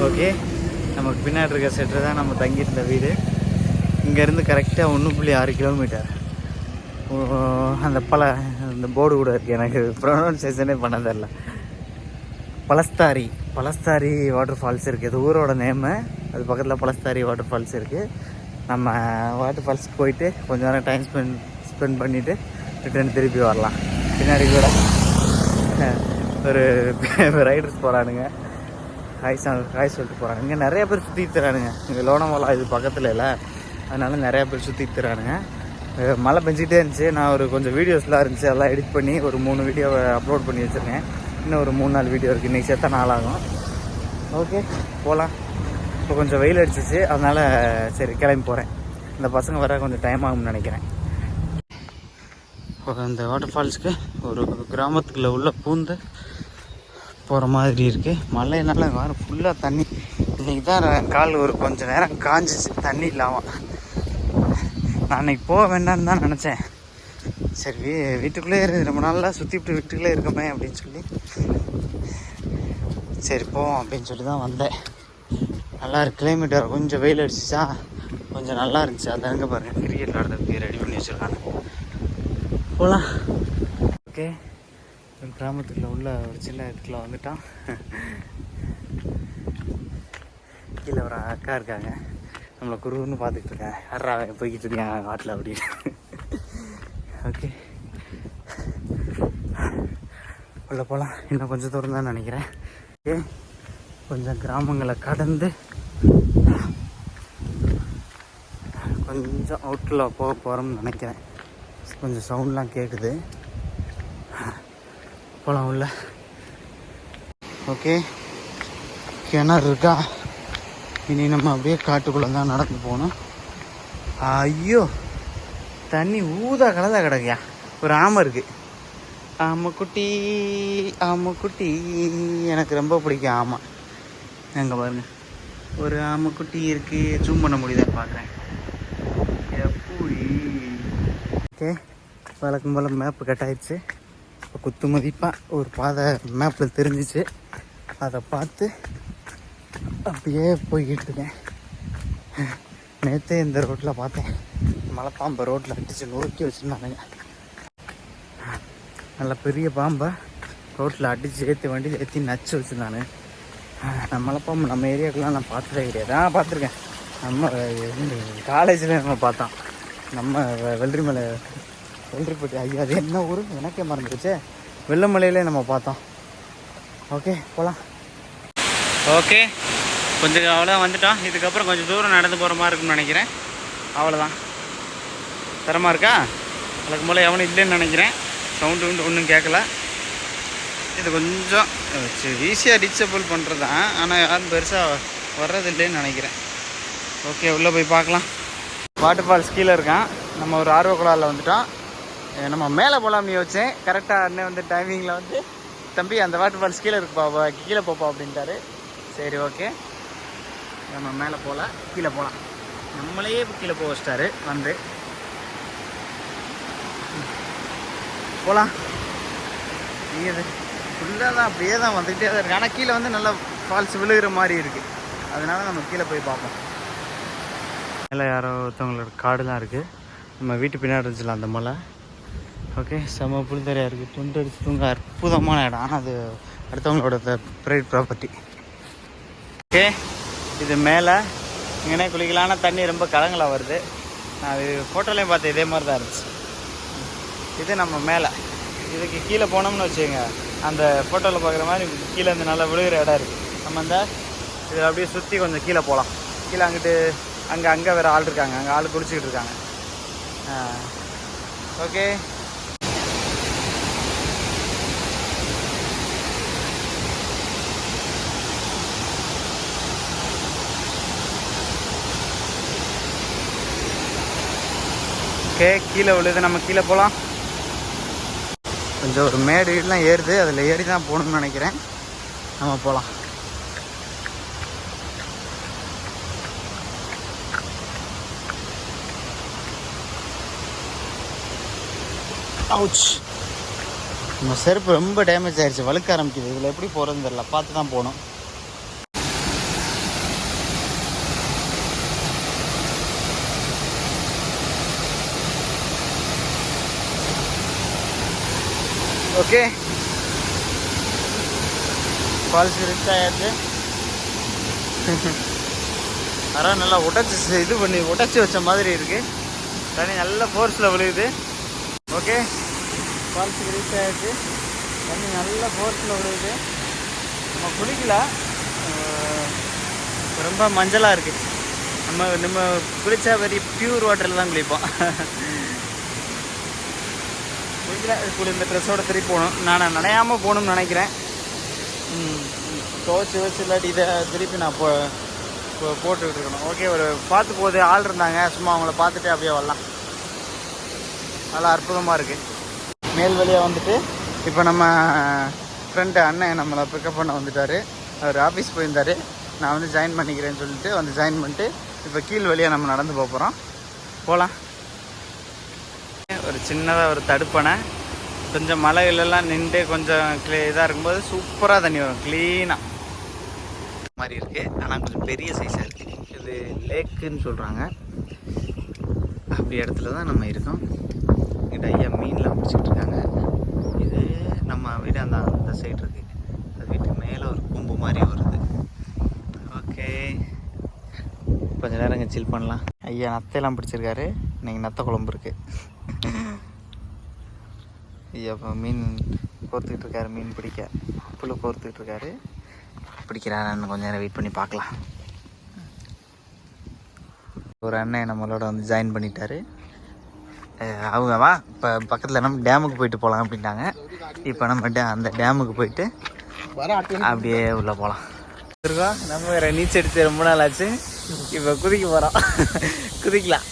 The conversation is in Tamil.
ஓகே, நமக்கு பின்னாடி இருக்க செட்டு தான் நம்ம தங்கியிருந்த வீடு. இங்கேருந்து கரெக்டாக 1.6 கிலோமீட்டர். அந்த அந்த போர்டு கூட இருக்குது, எனக்கு ப்ரொனவுன்சேஷனே பண்ண தெரில. பலஸ்தாரி வாட்டர் ஃபால்ஸ் இருக்குது. இது ஊரோட நேமு. அது பக்கத்தில் பலஸ்தாரி வாட்டர் ஃபால்ஸ் இருக்குது. நம்ம வாட்டர் ஃபால்ஸ்க்கு போயிட்டு கொஞ்சம் நேரம் டைம் ஸ்பெண்ட் பண்ணிவிட்டு ரிட்டர்ன் திருப்பி வரலாம். பின்னாடி கூட ஒரு ரைடர்ஸ் போகிறானுங்க, ஹாய் சொல்லிட்டு போகிறாங்க. இங்கே நிறைய பேர் சுற்றிட்டு தரானுங்க. இங்கே லோனாவாலா இது பக்கத்தில் இல்லை, அதனால நிறையா பேர் சுற்றிட்டு தரானுங்க. மழை பெஞ்சிக்கிட்டே இருந்துச்சு. நான் ஒரு கொஞ்சம் வீடியோஸ்லாம் இருந்துச்சு, அதெல்லாம் எடிட் பண்ணி ஒரு 3 வீடியோவை அப்லோட் பண்ணி வச்சுருக்கேன். இன்னும் ஒரு 3-4 வீடியோ இருக்குது. இன்றைக்கி சேர்த்தா 4 ஆகும். ஓகே, போகலாம். இப்போ கொஞ்சம் வெயில் அடிச்சிச்சு, அதனால் சரி கிளம்பி போகிறேன். இந்த பசங்க வர கொஞ்சம் டைம் ஆகும்னு நினைக்கிறேன். இந்த வாட்டர் ஃபால்ஸுக்கு ஒரு கிராமத்துக்குள்ளே உள்ள பூந்து போகிற மாதிரி இருக்குது. மழையினால வேறு ஃபுல்லாக தண்ணி. இன்றைக்கி தான் கால் ஒரு கொஞ்சம் நேரம் காஞ்சிச்சு தண்ணி இல்லாமல். நான் அன்றைக்கி போக வேண்டான்னு தான் நினச்சேன். சரி வீட்டுக்குள்ளே ரொம்ப நாளாக சுற்றிவிட்டு வீட்டுக்குள்ளே இருக்கமே அப்படின்னு சொல்லி சரி போவோம் அப்படின்னு சொல்லி தான் வந்தேன். நல்லா இருக்கு கிலோமீட்டர். கொஞ்சம் வெயில் அடிச்சிச்சா கொஞ்சம் நல்லா இருந்துச்சு. அதை எங்கே பாருங்கள், கிரிக்கெட் விளாடுறதுக்கு ரெடி பண்ணி வச்சுருக்காங்க. போகலாம். ஓகே, ஒரு கிராமத்துக்குள்ள உள்ள ஒரு சின்ன இடத்துல வந்துட்டான். கீழே ஒரு அக்கா இருக்காங்க, நம்மளை குருன்னு பார்த்துக்கிட்டு இருக்கேன். யாரா போய்கிட்டு இருக்கேன் காட்டில் அப்படின்னு. ஓகே, உள்ள போகலாம். இன்னும் கொஞ்சம் தூரம் தான் நினைக்கிறேன். ஓகே, கொஞ்சம் கிராமங்களை கடந்து கொஞ்சம் அவுட்டில் போக போகிறோம்னு நினைக்கிறேன். கொஞ்சம் சவுண்ட்லாம் கேட்குது. போகலாம் உள்ள. ஓகே, கிணறு இருக்கா. இனி நம்ம அப்படியே காட்டுக்குள்ளே தான் நடந்து போகணும். ஐயோ, தண்ணி ஊதா கலதாக கிடக்குயா. ஒரு ஆமை இருக்குது. ஆமைக்குட்டி எனக்கு ரொம்ப பிடிக்கும். ஆமாம், எங்கே பாருங்க ஒரு ஆமைக்குட்டி இருக்குது. ஜூம் பண்ண முடியுதான்னு பார்க்குறேன். எப்படி ஓகே, வழக்கம் போல் மேப்பு கட் ஆயிடுச்சு. இப்போ குத்து மதிப்பாக ஒரு பாதை மேப்பில் தெரிஞ்சிச்சு. அதை பார்த்து அப்படியே போய்கிட்டு இருக்கேன். நேற்றே இந்த ரோட்டில் பார்த்தேன், மலைப்பாம்பை ரோட்டில் அடித்து நொறுக்கி வச்சுருந்தானுங்க. நல்ல பெரிய பாம்பை ரோட்டில் அடித்து வண்டியில் ஏற்றி நச்சு வச்சுருந்தானு. மலைப்பாம்பு நம்ம ஏரியாவுக்குலாம் நான் பார்த்ததே கிடையாது. பார்த்துருக்கேன். நம்ம காலேஜில் நம்ம பார்த்தோம். நம்ம வெள்ளரிப்பட்டி ஐயா, அது என்ன ஊர் எனக்கே மறந்துடுச்சு. வெள்ளமலையிலே நம்ம பார்த்தோம். ஓகே, போகலாம். ஓகே, கொஞ்சம் அவ்வளோதான் வந்துட்டோம். இதுக்கப்புறம் கொஞ்சம் தூரம் நடந்து போகிற மாதிரி இருக்குன்னு நினைக்கிறேன். அவ்வளோதான். தரமாக இருக்கா? அதுக்கு போல் எவனும் இல்லைன்னு நினைக்கிறேன். சவுண்டு ஒன்றும் கேட்கல. இது கொஞ்சம் ஈஸியாக ரீச்சபிள் பண்ணுறது தான், ஆனால் யாரும் பெருசாக வர்றது இல்லைன்னு நினைக்கிறேன். ஓகே, உள்ளே போய் பார்க்கலாம். வாட்டர் ஃபால்ஸ் கீழே இருக்கான். நம்ம ஒரு ஆர்வக்குழாவில் வந்துட்டோம். நம்ம மேலே போகலாம்னு யோசிச்சேன். கரெக்டாக அண்ணன் வந்து டைமிங்கில் வந்து தம்பி அந்த வாட்டர் ஃபால்ஸ் கீழே இருக்குப்பா, கீழே போப்பா அப்படின்ட்டாரு. சரி ஓகே, நம்ம மேலே போகல, கீழே போகலாம். நம்மளையே இப்போ கீழே போக வச்சிட்டாரு வந்து. போகலாம். இது ஃபுல்லாக தான் அப்படியே தான் வந்துக்கிட்டே தான் இருக்குது. ஆனால் கீழே வந்து நல்லா ஃபால்ஸ் விழுகிற மாதிரி இருக்குது. அதனால நம்ம கீழே போய் பார்ப்போம். மேலே யாரோ ஒருத்தவங்களோட காடுலாம் இருக்குது. நம்ம வீட்டு பின்னாடி இருந்துச்சுல அந்த மலை. ஓகே, செம்ம புல்தரையாக இருக்குது. துண்டு அடிச்சு தூங்க அற்புதமான இடம். ஆனால் அது அடுத்தவங்களோட ப்ரைவேட் ப்ராப்பர்ட்டி. ஓகே, இது மேலே இங்கே குளிக்கலான தண்ணி ரொம்ப கலங்களாக வருது. நான் அது ஃபோட்டோலையும் பார்த்தேன், இதே மாதிரி தான் இருந்துச்சு. இது நம்ம மேலே. இதுக்கு கீழே போனோம்னு வச்சுக்கோங்க, அந்த ஃபோட்டோவில் பார்க்குற மாதிரி கீழே இருந்து நல்லா விழுகிற இடம் இருக்குது. நம்ம இந்த இதில் அப்படியே சுற்றி கொஞ்சம் கீழே போகலாம். கீழே அங்கிட்டு அங்கே வேறு ஆள் இருக்காங்க, அங்கே ஆள் குளிச்சுக்கிட்டு இருக்காங்க. ஓகே, ஓகே, கீழே விழுது. நம்ம கீழே போகலாம். கொஞ்சம் ஒரு மேடு வீடெலாம் ஏறுது, அதில் ஏறி தான் போகணும்னு நினைக்கிறேன். நம்ம போகலாம். அவுச், நம்ம செருப்பு ரொம்ப டேமேஜ் ஆகிடுச்சு, வழுக்க ஆரம்பிக்குது. இதில் எப்படி போகிறதுன்னு தெரியல, பார்த்து தான் போகணும். ஓகே, ஃபால்ஸ் ரீச் ஆயாச்சு. அதான் நல்லா உடச்சி வச்ச மாதிரி இருக்குது. தண்ணி நல்ல ஃபோர்ஸில் விழுகுது. ஓகே, ஃபால்ஸுக்கு ரீச் ஆயாச்சு. தண்ணி நல்ல ஃபோர்ஸில் விழுகுது. நம்ம குளிக்கல, ரொம்ப மஞ்சளாக இருக்குது. நம்ம குளித்தா வெரி பியூர் வாட்டரில் தான் குளிப்போம். குளிக்கல, இந்த ட்ரெஸ்ஸோடு திருப்பி போகணும். நான் நனையாமல் போகணும்னு நினைக்கிறேன். துவச்சி வச்சு இல்லாட்டி இதை திருப்பி நான் போட்டுக்கிட்டு இருக்கணும். ஓகே, ஒரு பார்த்து போகுது ஆள் இருந்தாங்க, சும்மா அவங்கள பார்த்துட்டு அப்படியே வரலாம். நல்லா அற்புதமாக இருக்குது. மேல் வழியாக வந்துட்டு இப்போ நம்ம ஃப்ரெண்டு அண்ணன் நம்மளை பிக்கப் பண்ண வந்துட்டார். அவர் ஆஃபீஸ் போயிருந்தார். நான் வந்து ஜாயின் பண்ணிக்கிறேன்னு சொல்லிட்டு வந்து ஜாயின் பண்ணிட்டு இப்போ கீழ் வழியாக நம்ம நடந்து போகிறோம். போகலாம். ஒரு சின்னதாக ஒரு தடுப்பணை, கொஞ்சம் மலைகளெல்லாம் நின்று கொஞ்சம் இதாக இருக்கும்போது சூப்பராக தண்ணி வரும், க்ளீனாக மாதிரி இருக்குது. ஆனால் கொஞ்சம் பெரிய சைஸாக இருக்குது. இது லேக்குன்னு சொல்கிறாங்க. அப்படி இடத்துல தான் நம்ம இருக்கோம். இங்கிட்ட ஐயா மீன்லாம் பிடிச்சிட்டு இருக்காங்க. இது நம்ம வீடு அந்த சைடு இருக்குது. அது வீட்டுக்கு மேலே ஒரு கொம்பு மாதிரி வருது. ஓகே, கொஞ்சம் நேரம் இங்கே சில் பண்ணலாம். ஐயா நத்தையெல்லாம் பிடிச்சிருக்காரு. இன்றைக்கி நத்தை குழம்பு இருக்குது. ஐயா இப்போ மீன் கோர்த்துக்கிட்டு இருக்காரு. மீன் பிடிக்க புழு கோர்த்துக்கிட்டு இருக்காரு. பிடிக்கிறான்னு கொஞ்சம் நேரம் வெயிட் பண்ணி பார்க்கலாம். ஒரு அண்ணன் நம்மளோட வந்து ஜாயின் பண்ணிட்டாரு. அவங்க வா இப்போ பக்கத்தில் நம்ம டேமுக்கு போயிட்டு போகலாம் அப்படின்ட்டாங்க. இப்போ நம்ம அந்த டேமுக்கு போயிட்டு அப்படியே உள்ளே போகலாம். நம்ம வேறு நீச்சல் அடித்து ரொம்ப நாள் ஆச்சு. இப்போ குதிக்க போகிறோம். குதிக்கலாம்.